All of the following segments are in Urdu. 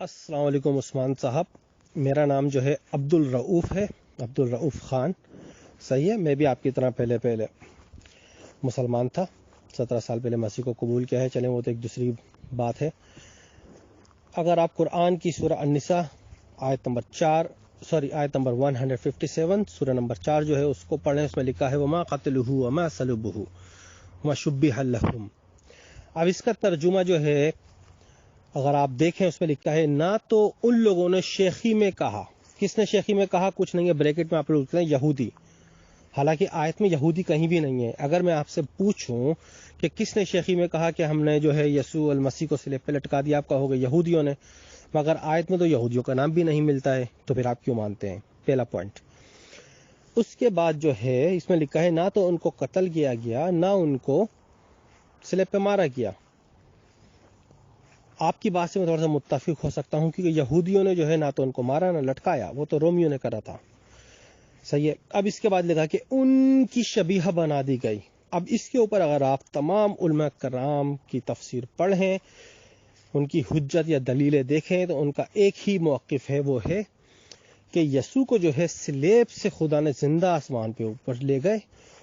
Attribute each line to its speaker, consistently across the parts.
Speaker 1: السلام علیکم عثمان صاحب، میرا نام جو ہے عبد الرؤوف ہے، عبد الرؤوف خان. صحیح ہے. میں بھی آپ کی طرح پہلے مسلمان تھا. 17 سال پہلے مسیح کو قبول کیا ہے. چلیں وہ تو ایک دوسری بات ہے. اگر آپ قرآن کی سورہ النساء آیت نمبر 157 سورہ نمبر 4 جو ہے اس کو پڑھیں، اس میں لکھا ہے وما قتلہ وما صلبہ وما شبہ لہم. اب اس کا ترجمہ جو ہے اگر آپ دیکھیں اس میں لکھا ہے نہ تو ان لوگوں نے شیخی میں کہا. کس نے شیخی میں کہا؟ کچھ نہیں ہے، بریکٹ میں آپ لوگ لکھتے ہیں یہودی. حالانکہ آیت میں یہودی کہیں بھی نہیں ہے. اگر میں آپ سے پوچھوں کہ کس نے شیخی میں کہا کہ ہم نے جو ہے یسوع المسیح کو صلیب پہ لٹکا دیا، آپ کہو گے یہودیوں نے، مگر آیت میں تو یہودیوں کا نام بھی نہیں ملتا ہے، تو پھر آپ کیوں مانتے ہیں؟ پہلا پوائنٹ. اس کے بعد جو ہے اس میں لکھا ہے نہ تو ان کو قتل کیا گیا نہ ان کو صلیب پہ مارا گیا. آپ کی بات سے میں تھوڑا سا متفق ہو سکتا ہوں، کیونکہ یہودیوں نے جو ہے نہ تو ان کو مارا نہ لٹکایا، وہ تو رومیوں نے کرا تھا. صحیح ہے. اب اس کے بعد لکھا کہ ان کی شبیہ بنا دی گئی. اب اس کے اوپر اگر آپ تمام علماء کرام کی تفسیر پڑھیں، ان کی حجت یا دلیلیں دیکھیں، تو ان کا ایک ہی موقف ہے، وہ ہے کہ یسوع کو جو ہے صلیب سے خدا نے زندہ آسمان پہ اوپر لے گئے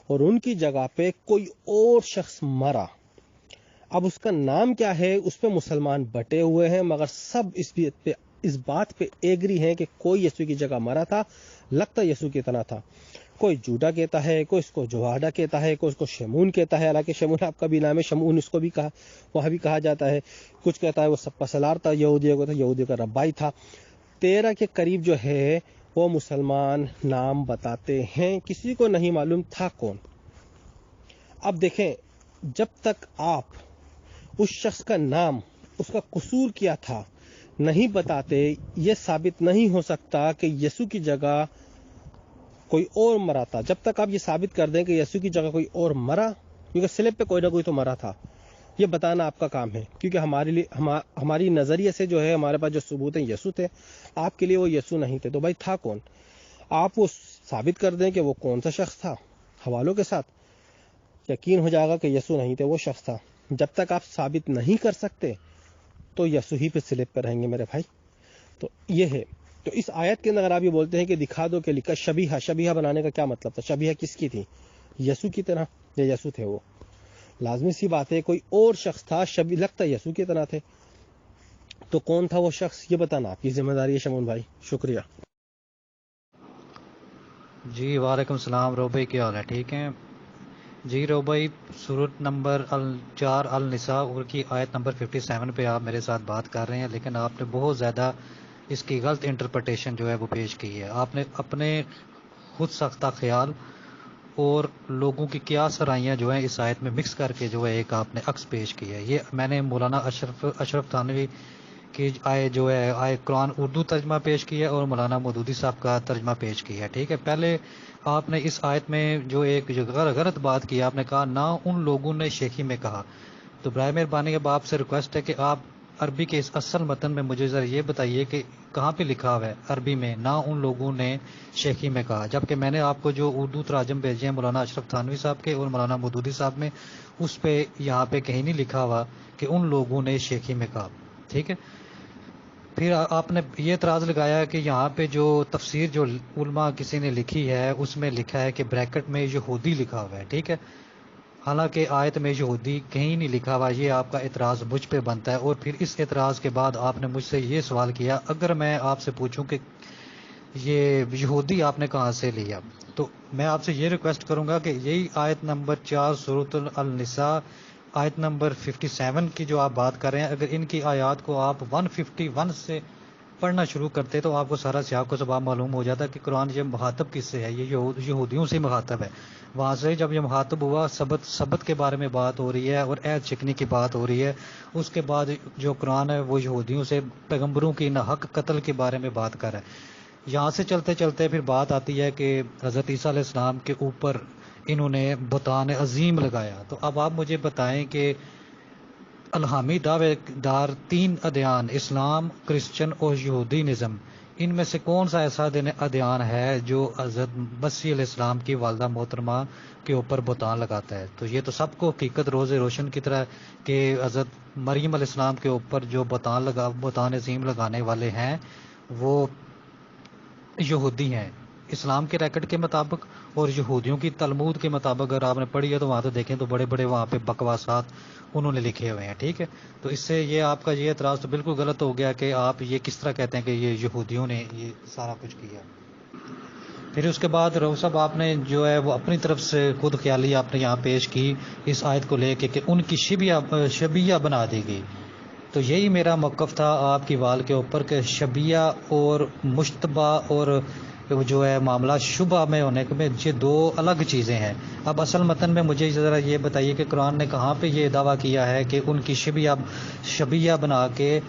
Speaker 1: اور ان کی جگہ پہ کوئی اور شخص مرا. اب اس کا نام کیا ہے اس پہ مسلمان بٹے ہوئے ہیں، مگر سب اس بات پہ ایگری ہیں کہ کوئی یسوع کی جگہ مرا تھا، لگتا یسوع کی طرح تھا. کوئی جوڈا کہتا ہے، کوئی اس کو جوہاڈا کہتا ہے، کوئی اس کو شمون کہتا ہے، حالانکہ شمون آپ کا بھی نام ہے، شمون اس کو بھی کہا، وہاں بھی کہا جاتا ہے. کچھ کہتا ہے وہ سپا سلار تھا، یہودیوں کا ربائی تھا. 13 کے قریب جو ہے وہ مسلمان نام بتاتے ہیں، کسی کو نہیں معلوم تھا کون. اب دیکھیں، جب تک آپ اس شخص کا نام، اس کا قصور کیا تھا نہیں بتاتے، یہ ثابت نہیں ہو سکتا کہ یسوع کی جگہ کوئی اور مرا تھا. جب تک آپ یہ ثابت کر دیں کہ یسوع کی جگہ کوئی اور مرا، کیونکہ صلیب پہ کوئی نہ کوئی تو مرا تھا، یہ بتانا آپ کا کام ہے. کیونکہ ہماری نظریے سے جو ہے ہمارے پاس جو ثبوت ہیں یسوع تھے، آپ کے لیے وہ یسوع نہیں تھے. تو بھائی تھا کون؟ آپ وہ ثابت کر دیں کہ وہ کون سا شخص تھا حوالوں کے ساتھ، یقین ہو جائے گا کہ یسوع نہیں تھے، وہ شخص تھا. جب تک آپ ثابت نہیں کر سکتے تو یسوع ہی پہ صلیب پہ رہیں گے میرے بھائی. تو یہ ہے. تو اس آیت کے اندر اگر آپ یہ بولتے ہیں کہ دکھا دو کہ لکھا شبیہ بنانے کا کیا مطلب تھا؟ شبیہ کس کی تھی؟ یسوع کی طرح، یا یسوع تھے وہ؟ لازمی سی بات ہے کوئی اور شخص تھا، لگتا یسوع کی طرح تھے. تو کون تھا وہ شخص؟ یہ بتانا آپ کی ذمہ داری ہے شمون بھائی. شکریہ.
Speaker 2: جی وعلیکم السلام. رو بھائی کیا حال ہے؟ ٹھیک ہیں جی. رو بھائی سورۃ نمبر 4 النساء اور کی آیت نمبر 57 پہ آپ میرے ساتھ بات کر رہے ہیں، لیکن آپ نے بہت زیادہ اس کی غلط انٹرپریٹیشن جو ہے وہ پیش کی ہے. آپ نے اپنے خود ساختہ خیال اور لوگوں کی کیا سرائیاں جو ہیں اس آیت میں مکس کر کے جو ہے ایک آپ نے عکس پیش کی ہے. یہ میں نے مولانا اشرف تھانوی کی جو ہے آئے قرآن اردو ترجمہ پیش کی ہے اور مولانا مودودی صاحب کا ترجمہ پیش کیا ہے. ٹھیک ہے، پہلے آپ نے اس آیت میں جو ایک غلط بات کی، آپ نے کہا نہ ان لوگوں نے شیخی میں کہا. تو برائے مہربانی اب آپ سے ریکویسٹ ہے کہ آپ عربی کے اس اصل متن میں مجھے ذرا یہ بتائیے کہ کہاں پہ لکھا ہوا ہے عربی میں نہ ان لوگوں نے شیخی میں کہا، جبکہ میں نے آپ کو جو اردو تراجم بھیجے ہیں مولانا اشرف تھانوی صاحب کے اور مولانا مودودی صاحب میں، اس پہ یہاں پہ کہیں نہیں لکھا ہوا کہ ان لوگوں نے شیخی میں کہا. ٹھیک ہے، پھر آپ نے یہ اعتراض لگایا کہ یہاں پہ جو تفسیر جو علماء کسی نے لکھی ہے اس میں لکھا ہے کہ بریکٹ میں یہودی لکھا ہوا ہے. ٹھیک ہے، حالانکہ آیت میں یہودی کہیں نہیں لکھا ہوا. یہ آپ کا اعتراض مجھ پہ بنتا ہے. اور پھر اس اعتراض کے بعد آپ نے مجھ سے یہ سوال کیا، اگر میں آپ سے پوچھوں کہ یہ یہودی آپ نے کہاں سے لیا، تو میں آپ سے یہ ریکویسٹ کروں گا کہ یہی آیت نمبر 4 سورۃ النساء آیت نمبر 57 کی جو آپ بات کر رہے ہیں، اگر ان کی آیات کو آپ 151 سے پڑھنا شروع کرتے تو آپ کو سارا سیاق و سباب معلوم ہو جاتا کہ قرآن یہ مخاطب کس سے ہے. یہ یہودیوں سے مخاطب ہے. وہاں سے جب یہ مخاطب ہوا، سبت کے بارے میں بات ہو رہی ہے اور عہد چکنی کی بات ہو رہی ہے. اس کے بعد جو قرآن ہے وہ یہودیوں سے پیغمبروں کی ناحق قتل کے بارے میں بات کر رہا ہے. یہاں سے چلتے چلتے پھر بات آتی ہے کہ حضرت عیسیٰ علیہ السلام کے اوپر انہوں نے بہتان عظیم لگایا. تو اب آپ مجھے بتائیں کہ الہامی دعوے دار 3 ادیان اسلام، کرسچن اور یہودی نظم، ان میں سے کون سا ایسا ادیان ہے جو حضرت مسیح علیہ السلام کی والدہ محترمہ کے اوپر بہتان لگاتا ہے؟ تو یہ تو سب کو حقیقت روز روشن کی طرح کہ حضرت مریم علیہ السلام کے اوپر جو بہتان عظیم لگانے والے ہیں وہ یہودی ہیں اسلام کے ریکارڈ کے مطابق، اور یہودیوں کی تلمود کے مطابق اگر آپ نے پڑھی ہے تو وہاں تو دیکھیں تو بڑے بڑے وہاں پہ بکواسات انہوں نے لکھے ہوئے ہیں. ٹھیک ہے، تو اس سے یہ آپ کا یہ اعتراض تو بالکل غلط ہو گیا کہ آپ یہ کس طرح کہتے ہیں کہ یہ یہودیوں نے یہ سارا کچھ کیا. پھر اس کے بعد رو صاحب آپ نے جو ہے وہ اپنی طرف سے خود خیالی آپ نے یہاں پیش کی اس آیت کو لے کے کہ ان کی شبیہ بنا دی گئی. تو یہی میرا موقف تھا آپ کی وال کے اوپر کہ شبیہ اور مشتبہ اور جو ہے معاملہ شبہ میں ہونے میں یہ دو الگ چیزیں ہیں. اب اصل متن میں مجھے ذرا یہ بتائیے کہ قرآن نے کہاں پہ یہ دعویٰ کیا ہے کہ ان کی شبیہ بنا کے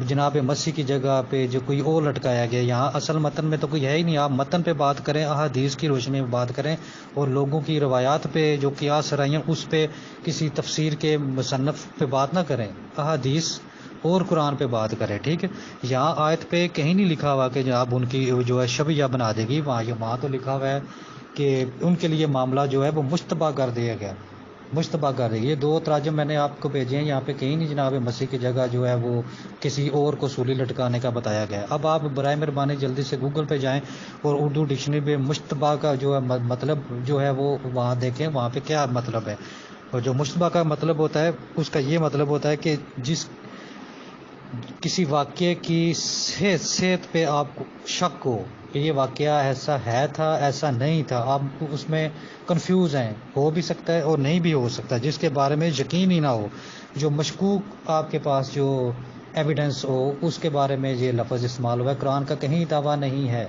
Speaker 2: جناب مسیح کی جگہ پہ جو کوئی اور لٹکایا گیا. یہاں اصل متن میں تو کوئی ہے ہی نہیں. آپ متن پہ بات کریں، احادیث کی روشنی میں بات کریں، اور لوگوں کی روایات پہ جو قیاس سرائیاں اس پہ کسی تفسیر کے مصنف پہ بات نہ کریں، احادیث اور قرآن پہ بات کریں. ٹھیک ہے، یہاں آیت پہ کہیں نہیں لکھا ہوا کہ جناب ان کی جو ہے شبیہ بنا دے گی. وہاں تو لکھا ہوا ہے کہ ان کے لیے معاملہ جو ہے وہ مشتبہ کر دیا گیا، مشتبہ کر دیا. یہ دو تراجم میں نے آپ کو بھیجے ہیں، یہاں پہ کہیں نہیں جناب مسیح کی جگہ جو ہے وہ کسی اور کو سولی لٹکانے کا بتایا گیا. اب آپ برائے مہربانی جلدی سے گوگل پہ جائیں اور اردو ڈکشنری پہ مشتبہ کا جو ہے مطلب جو ہے وہ وہاں دیکھیں وہاں پہ کیا مطلب ہے. اور جو مشتبہ کا مطلب ہوتا ہے اس کا یہ مطلب ہوتا ہے کہ جس کسی واقعے کی صحت پہ آپ کو شک ہو کہ یہ واقعہ ایسا ہے تھا ایسا نہیں تھا، آپ اس میں کنفیوز ہیں، ہو بھی سکتا ہے اور نہیں بھی ہو سکتا، جس کے بارے میں یقین ہی نہ ہو، جو مشکوک آپ کے پاس جو ایویڈنس ہو اس کے بارے میں یہ لفظ استعمال ہوا ہے. قرآن کا کہیں دعویٰ نہیں ہے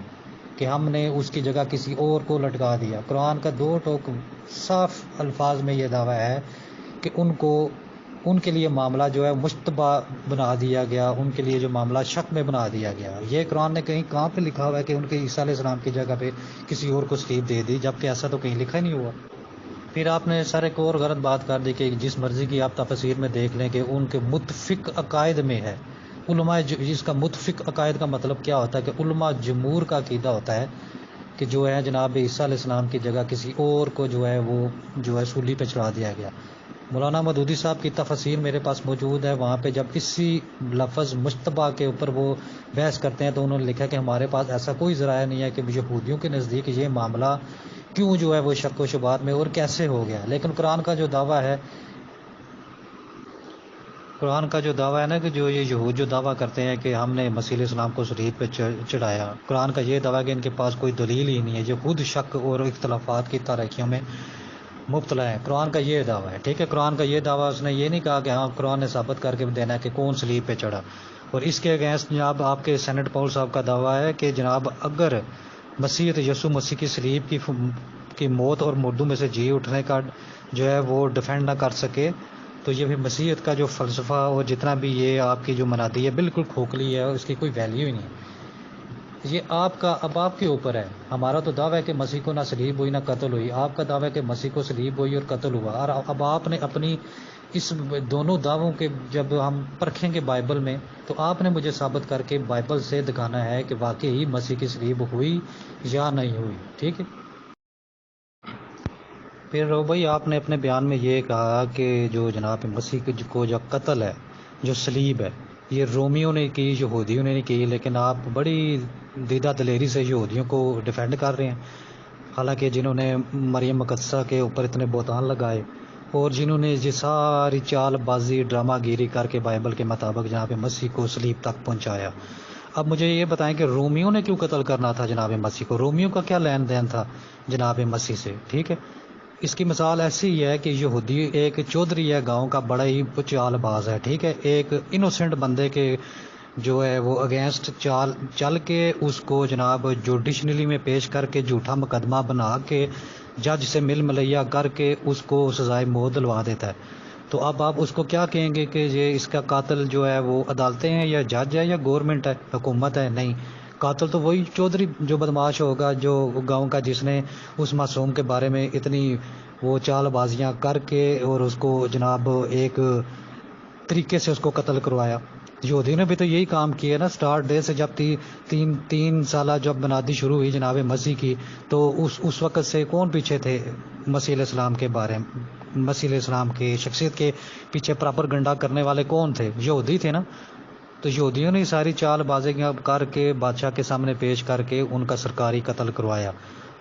Speaker 2: کہ ہم نے اس کی جگہ کسی اور کو لٹکا دیا. قرآن کا دو ٹوک صاف الفاظ میں یہ دعویٰ ہے کہ ان کے لیے معاملہ جو ہے مشتبہ بنا دیا گیا، ان کے لیے جو معاملہ شک میں بنا دیا گیا. یہ قرآن نے کہاں پہ لکھا ہوا ہے کہ ان کے عیسیٰ علیہ السلام کی جگہ پہ کسی اور کو صلیب دے دی، جبکہ ایسا تو کہیں لکھا ہی نہیں ہوا. پھر آپ نے سارے کو اور غلط بات کر دی کہ جس مرضی کی آپ تفسیر میں دیکھ لیں کہ ان کے متفق عقائد میں ہے. علماء جس کا متفق عقائد کا مطلب کیا ہوتا ہے کہ علماء جمہور کا عقیدہ ہوتا ہے کہ جو ہے جناب عیسیٰ علیہ السلام کی جگہ کسی اور کو جو ہے وہ جو ہے سولی پہ چڑھا دیا گیا. مولانا مودودی صاحب کی تفسیر میرے پاس موجود ہے، وہاں پہ جب اسی لفظ مشتبہ کے اوپر وہ بحث کرتے ہیں تو انہوں نے لکھا کہ ہمارے پاس ایسا کوئی ذرائع نہیں ہے کہ یہودیوں کے نزدیک یہ معاملہ کیوں جو ہے وہ شک و شبہات میں اور کیسے ہو گیا. لیکن قرآن کا جو دعویٰ ہے نا کہ جو یہ یہود جو دعویٰ کرتے ہیں کہ ہم نے مسیح علیہ السلام کو صلیب پہ چڑھایا، قرآن کا یہ دعویٰ کہ ان کے پاس کوئی دلیل ہی نہیں ہے، جو خود شک اور اختلافات کی تاریکیوں میں مبتلا ہے. قرآن کا یہ دعویٰ ہے. ٹھیک ہے، قرآن کا یہ دعویٰ اس نے یہ نہیں کہا کہ ہاں قرآن نے ثابت کر کے دینا ہے کہ کون صلیب پہ چڑھا. اور اس کے اگینسٹ جناب آپ کے سینٹ پول صاحب کا دعویٰ ہے کہ جناب اگر مسیح یسوع مسیح کی صلیب کی موت اور مردوں میں سے جی اٹھنے کا جو ہے وہ ڈیفینڈ نہ کر سکے تو یہ بھی مسیحیت کا جو فلسفہ اور جتنا بھی یہ آپ کی جو منادی ہے بالکل کھوکھلی ہے، اس کی کوئی ویلیو ہی نہیں. یہ آپ کا اب آپ کے اوپر ہے. ہمارا تو دعویٰ ہے کہ مسیح کو نہ صلیب ہوئی نہ قتل ہوئی، آپ کا دعویٰ ہے کہ مسیح کو صلیب ہوئی اور قتل ہوا. اور اب آپ نے اپنی اس دونوں دعووں کے جب ہم پرکھیں گے بائبل میں تو آپ نے مجھے ثابت کر کے بائبل سے دکھانا ہے کہ واقعی مسیح کی صلیب ہوئی یا نہیں ہوئی. ٹھیک ہے، پھر رو بھائی آپ نے اپنے بیان میں یہ کہا کہ جو جناب مسیح کو جو قتل ہے جو صلیب ہے یہ رومیوں نے کی، یہودیوں نے نہیں کی. لیکن آپ بڑی دیدہ دلیری سے یہودیوں کو ڈیفینڈ کر رہے ہیں، حالانکہ جنہوں نے مریم مقدسہ کے اوپر اتنے بہتان لگائے اور جنہوں نے یہ ساری چال بازی ڈرامہ گیری کر کے بائبل کے مطابق جناب مسیح کو صلیب تک پہنچایا. اب مجھے یہ بتائیں کہ رومیوں نے کیوں قتل کرنا تھا جناب مسیح کو؟ رومیوں کا کیا لین دین تھا جناب مسیح سے؟ ٹھیک ہے، اس کی مثال ایسی ہی ہے کہ یہودی ایک چودھری ہے گاؤں کا، بڑا ہی چال باز ہے. ٹھیک ہے، ایک انوسینٹ بندے کے جو ہے وہ اگینسٹ چل کے اس کو جناب جوڈیشنلی میں پیش کر کے جھوٹا مقدمہ بنا کے جج سے مل ملیا کر کے اس کو سزائے موت دلوا دیتا ہے. تو اب آپ اس کو کیا کہیں گے کہ یہ اس کا قاتل جو ہے وہ عدالتیں ہیں یا جج ہے یا گورنمنٹ ہے، حکومت ہے؟ نہیں، قاتل تو وہی چودھری جو بدماش ہوگا جو گاؤں کا، جس نے اس معصوم کے بارے میں اتنی وہ چال بازیاں کر کے اور اس کو جناب ایک طریقے سے اس کو قتل کروایا. یہودیوں نے بھی تو یہی کام کیا نا سٹارٹ ڈے سے، جب تین سالہ جب بنادی شروع ہوئی جناب مسیح کی، تو اس وقت سے کون پیچھے تھے مسیح علیہ السلام کے بارے میں، مسیح علیہ السلام کی شخصیت کے پیچھے پراپر گنڈا کرنے والے کون تھے؟ یہودی تھے نا. تو یہودیوں نے ساری چال بازیاں کر کے بادشاہ کے سامنے پیش کر کے ان کا سرکاری قتل کروایا.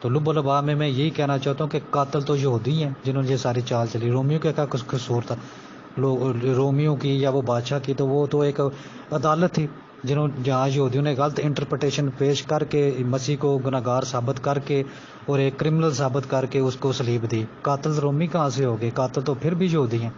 Speaker 2: تو لب و لبا میں یہی کہنا چاہتا ہوں کہ قاتل تو یہودی ہیں جنہوں نے یہ ساری چال چلی. رومیو کا کیا قصور تھا؟ رومیو کی یا وہ بادشاہ کی، تو وہ تو ایک عدالت تھی جہاں یہودیوں نے غلط انٹرپریٹیشن پیش کر کے مسیح کو گناہگار ثابت کر کے اور ایک کرمنل ثابت کر کے اس کو صلیب دی. قاتل رومی کہاں سے ہو گئے؟ قاتل تو پھر بھی یہودی ہیں.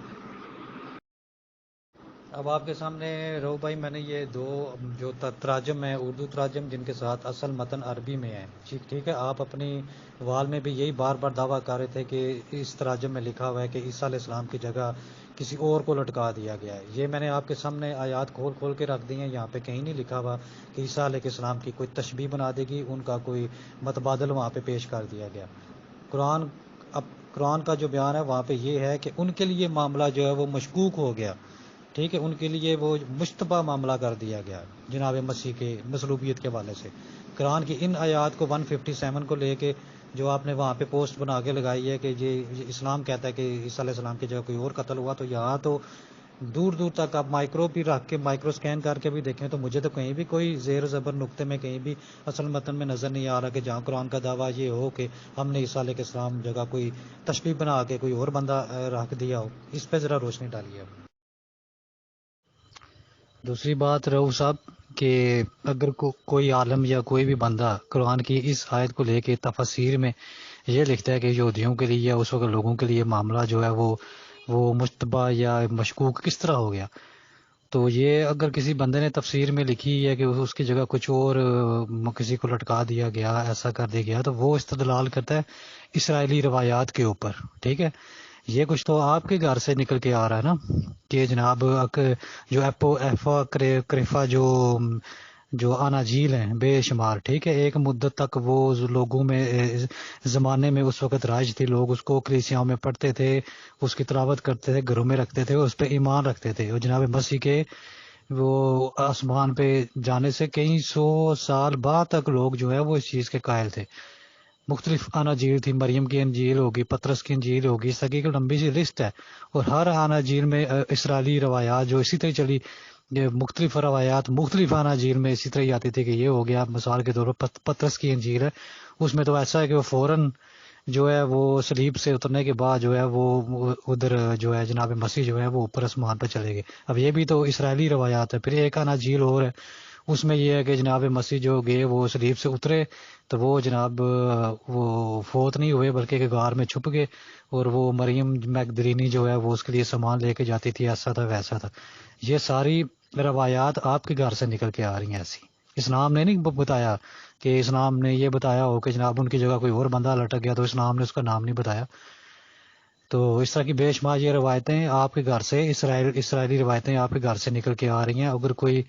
Speaker 2: اب آپ کے سامنے رو بھائی میں نے یہ دو جو تراجم ہیں اردو تراجم جن کے ساتھ اصل متن عربی میں ہے، ٹھیک ہے. آپ اپنی وال میں بھی یہی بار بار دعویٰ کر رہے تھے کہ اس تراجم میں لکھا ہوا ہے کہ عیسیٰ علیہ السلام کی جگہ کسی اور کو لٹکا دیا گیا ہے. یہ میں نے آپ کے سامنے آیات کھول کے رکھ دی ہیں. یہاں پہ کہیں نہیں لکھا ہوا کہ عیسیٰ علیہ السلام کی کوئی تشبیہ بنا دے گی، ان کا کوئی متبادل وہاں پہ پیش کر دیا گیا. قرآن کا جو بیان ہے وہاں پہ یہ ہے کہ ان کے لیے معاملہ جو ہے وہ مشکوک ہو گیا، ٹھیک ہے. ان کے لیے وہ مشتبہ معاملہ کر دیا گیا جناب مسیح کے مصلوبیت کے حوالے سے. قرآن کی ان آیات کو 157 کو لے کے جو آپ نے وہاں پہ پوسٹ بنا کے لگائی ہے کہ یہ اسلام کہتا ہے کہ عیسیٰ علیہ السلام کی جگہ کوئی اور قتل ہوا، تو یہاں تو دور دور تک آپ مائکرو بھی رکھ کے مائکرو سکین کر کے بھی دیکھیں تو مجھے تو کہیں بھی کوئی زیر زبر نقطے میں کہیں بھی اصل متن میں نظر نہیں آ رہا کہ جہاں قرآن کا دعویٰ یہ ہو کہ ہم نے عیسیٰ علیہ السلام جگہ کوئی تشبیہ بنا کے کوئی اور بندہ رکھ دیا ہو. اس پہ ذرا روشنی ڈالیے. دوسری بات رؤوف صاحب کہ اگر کوئی عالم یا کوئی بھی بندہ قرآن کی اس آیت کو لے کے تفسیر میں یہ لکھتا ہے کہ یہودیوں کے لیے یا اس وقت لوگوں کے لیے معاملہ جو ہے وہ مشتبہ یا مشکوک کس طرح ہو گیا، تو یہ اگر کسی بندے نے تفسیر میں لکھی ہے کہ اس کی جگہ کچھ اور کسی کو لٹکا دیا گیا، ایسا کر دیا گیا، تو وہ استدلال کرتا ہے اسرائیلی روایات کے اوپر، ٹھیک ہے. یہ کچھ تو آپ کے گھر سے نکل کے آ رہا ہے نا کہ جناب جو ایفا کریفا جو اناجیل ہیں بے شمار، ٹھیک ہے. ایک مدت تک وہ لوگوں میں زمانے میں اس وقت رائج تھی، لوگ اس کو کلیسیاؤں میں پڑھتے تھے، اس کی تلاوت کرتے تھے، گھروں میں رکھتے تھے، اس پہ ایمان رکھتے تھے. اور جناب مسیح کے وہ آسمان پہ جانے سے کئی سو سال بعد تک لوگ جو ہے وہ اس چیز کے قائل تھے. مختلف اناجیل تھی، مریم کی انجیل ہوگی، پطرس کی انجیل ہوگی، اس طرح کی لمبی سی لسٹ ہے. اور ہر اناجیل میں اسرائیلی روایات جو اسی طرح چلی، یہ مختلف روایات مختلف اناجیل میں اسی طرح ہی آتی تھی کہ یہ ہو گیا. مثال کے طور پر پطرس کی انجیل ہے، اس میں تو ایسا ہے کہ وہ فوراً جو ہے وہ صلیب سے اترنے کے بعد جو ہے وہ ادھر جو ہے جناب مسیح جو ہے وہ اوپر آسمان پہ چلے گئے. اب یہ بھی تو اسرائیلی روایات ہے. پھر ایک اناجیل اور ہے، اس میں یہ ہے کہ جناب مسیح جو گئے وہ صلیب سے اترے تو وہ جناب وہ فوت نہیں ہوئے بلکہ کہ غار میں چھپ گئے، اور وہ مریم مگدلینی جو ہے وہ اس کے لیے سامان لے کے جاتی تھی، ایسا تھا ویسا تھا. یہ ساری روایات آپ کے گھر سے نکل کے آ رہی ہیں ایسی. اسلام نے نہیں بتایا کہ اسلام نے یہ بتایا ہو کہ جناب ان کی جگہ کوئی اور بندہ لٹک گیا تو اسلام نے اس کا نام نہیں بتایا. تو اس طرح کی بے شمار یہ روایتیں آپ کے گھر سے اسرائیلی روایتیں آپ کے گھر سے نکل کے آ رہی ہیں. اگر کوئی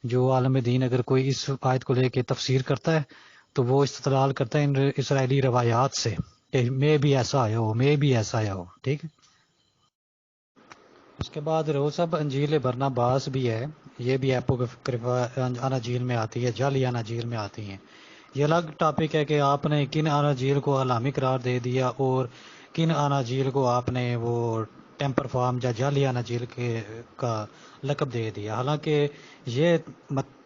Speaker 2: جو عالم دین اگر کوئی اس آیت کو لے کے تفسیر کرتا ہے تو وہ استدلال کرتا ہے ان اسرائیلی روایات سے کہ میں بھی ایسا آیا ہو، میں بھی ایسا آیا ہو، ٹھیک ہے. اس کے بعد رو صاحب انجیل برناباس بھی ہے، یہ بھی ایپوکریفا اناجیل میں آتی ہے، جعلی اناجیل میں آتی ہیں. یہ الگ ٹاپک ہے کہ آپ نے کن اناجیل کو علامی قرار دے دیا اور کن اناجیل کو آپ نے وہ ٹیمپر فارم یا جعلی اناجیل کا لقب دے دیا. حالانکہ یہ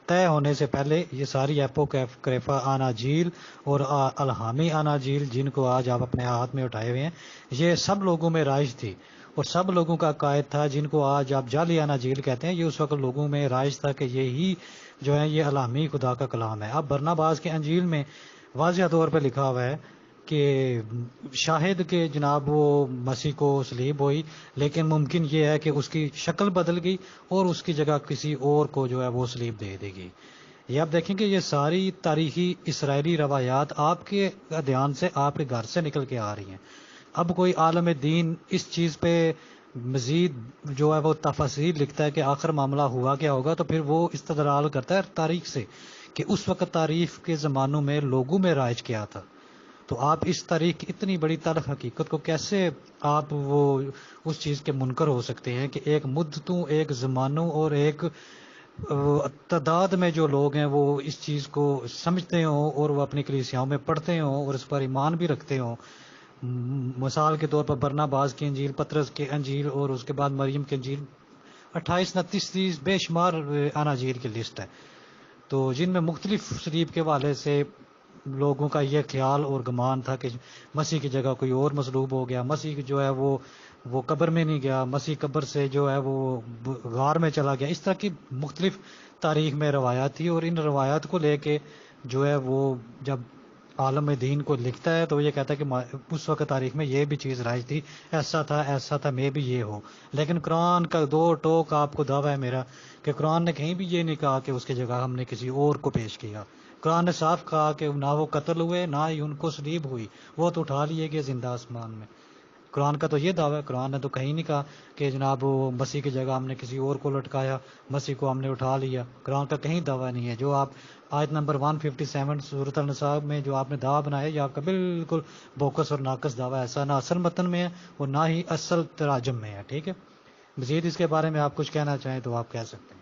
Speaker 2: طے ہونے سے پہلے یہ ساری ایپوکریفا اناجیل اور الہامی اناجیل جن کو آج آپ اپنے ہاتھ میں اٹھائے ہوئے ہیں، یہ سب لوگوں میں رائج تھی اور سب لوگوں کا عقائد تھا. جن کو آج آپ جعلی اناجیل کہتے ہیں، یہ اس وقت لوگوں میں رائج تھا کہ یہی جو ہے یہ الہامی خدا کا کلام ہے. اب برناباس کے انجیل میں واضح طور پہ لکھا ہوا ہے کہ شاہد کہ جناب وہ مسیح کو صلیب ہوئی، لیکن ممکن یہ ہے کہ اس کی شکل بدل گئی اور اس کی جگہ کسی اور کو جو ہے وہ صلیب دے دی گئی. یہ آپ دیکھیں کہ یہ ساری تاریخی اسرائیلی روایات آپ کے ادیان سے، آپ کے گھر سے نکل کے آ رہی ہیں. اب کوئی عالم دین اس چیز پہ مزید جو ہے وہ تفاصیل لکھتا ہے کہ آخر معاملہ ہوا کیا ہوگا، تو پھر وہ استدلال کرتا ہے تاریخ سے کہ اس وقت تاریخ کے زمانوں میں لوگوں میں رائج کیا تھا. تو آپ اس تاریخ کی اتنی بڑی تلخ حقیقت کو کیسے آپ وہ اس چیز کے منکر ہو سکتے ہیں کہ ایک مدتوں، ایک زمانوں اور ایک تعداد میں جو لوگ ہیں وہ اس چیز کو سمجھتے ہوں اور وہ اپنی کلیسیاؤں میں پڑھتے ہوں اور اس پر ایمان بھی رکھتے ہوں. مثال کے طور پر برناباس کی انجیل، پطرس کی انجیل اور اس کے بعد مریم کی انجیل، 28-29 بے شمار اناجیل کی لسٹ ہے. تو جن میں مختلف صلیب کے حوالے سے لوگوں کا یہ خیال اور گمان تھا کہ مسیح کی جگہ کوئی اور مصلوب ہو گیا، مسیح جو ہے وہ قبر میں نہیں گیا، مسیح قبر سے جو ہے وہ غار میں چلا گیا. اس طرح کی مختلف تاریخ میں روایات تھی، اور ان روایات کو لے کے جو ہے وہ جب عالم دین کو لکھتا ہے تو وہ یہ کہتا ہے کہ اس وقت تاریخ میں یہ بھی چیز رائج تھی، ایسا تھا میں بھی یہ ہو. لیکن قرآن کا دو ٹوک آپ کو دعویٰ ہے میرا کہ قرآن نے کہیں بھی یہ نہیں کہا کہ اس کی جگہ ہم نے کسی اور کو پیش کیا. قرآن نے صاف کہا کہ نہ وہ قتل ہوئے نہ ہی ان کو صلیب ہوئی، وہ تو اٹھا لیے گئے زندہ آسمان میں. قرآن کا تو یہ دعویٰ ہے. قرآن نے تو کہیں نہیں کہا کہ جناب وہ مسیح کی جگہ ہم نے کسی اور کو لٹکایا، مسیح کو ہم نے اٹھا لیا. قرآن کا کہیں دعویٰ نہیں ہے. جو آپ آیت نمبر 157 سورۃ النساء میں جو آپ نے دعویٰ بنایا، یہ آپ کا بالکل بوکس اور ناقص دعویٰ. ایسا نہ اصل متن میں ہے اور نہ ہی اصل تراجم میں ہے. ٹھیک ہے. مزید اس کے بارے میں آپ کچھ کہنا چاہیں تو آپ کہہ سکتے ہیں.